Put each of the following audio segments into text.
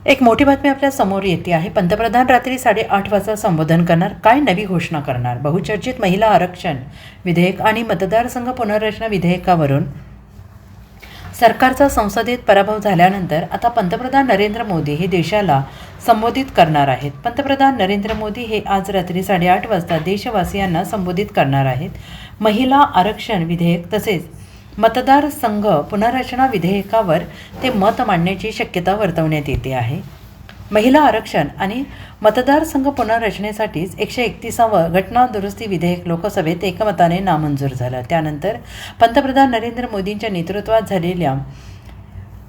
एक मोठी बातमी आपल्या समोर येते आहे. पंतप्रधान रात्री 8:30 वाजता संबोधन करणार. काय नवी घोषणा करणार? बहुचर्चित महिला आरक्षण विधेयक आणि मतदारसंघ पुनर्रचना विधेयकावरून सरकारचा संसदेत पराभव झाल्यानंतर आता पंतप्रधान नरेंद्र मोदी हे देशाला संबोधित करणार आहेत. पंतप्रधान नरेंद्र मोदी हे आज रात्री 8:30 वाजता देशवासियांना संबोधित करणार आहेत. महिला आरक्षण विधेयक तसेच मतदारसंघ पुनर्रचना विधेयकावर ते मत मांडण्याची शक्यता वर्तवण्यात येते आहे. महिला आरक्षण आणि मतदारसंघ पुनर्रचनेसाठीच 131वं घटना दुरुस्ती विधेयक लोकसभेत एकमताने नामंजूर झालं. त्यानंतर पंतप्रधान नरेंद्र मोदींच्या नेतृत्वात झालेल्या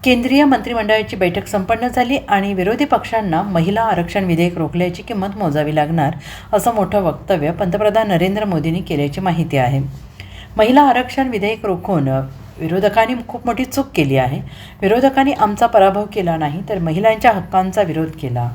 केंद्रीय मंत्रिमंडळाची बैठक संपन्न झाली आणि विरोधी पक्षांना महिला आरक्षण विधेयक रोखल्याची किंमत मोजावी लागणार असं मोठं वक्तव्य पंतप्रधान नरेंद्र मोदींनी केल्याची माहिती आहे. महिला आरक्षण विधेयक रोखून विरोधकांनी खूप मोठी चूक केली आहे. विरोधकांनी आमचा पराभव केला नाही तर महिलांच्या हक्कांचा विरोध केला.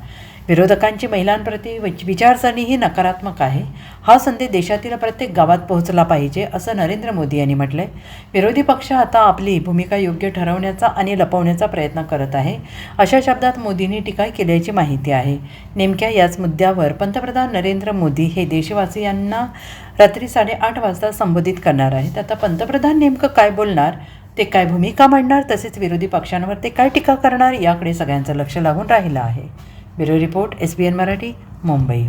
विरोधकांची महिलांप्रती विचारसरणी ही नकारात्मक आहे. हा संदेश देशातील प्रत्येक गावात पोहोचला पाहिजे असं नरेंद्र मोदी यांनी म्हटलंय. विरोधी पक्ष आता आपली भूमिका योग्य ठरवण्याचा आणि लपवण्याचा प्रयत्न करत आहे अशा शब्दात मोदींनी टीका केल्याची माहिती आहे. नेमक्या याच मुद्द्यावर पंतप्रधान नरेंद्र मोदी हे देशवासियांना रात्री 8:30 वाजता संबोधित करणार आहेत. आता पंतप्रधान नेमकं काय बोलणार, ते काय भूमिका मांडणार, तसेच विरोधी पक्षांवर ते काय टीका करणार याकडे सगळ्यांचं लक्ष लागून राहिलं आहे. Bureau report, SBN Marathi, Mumbai.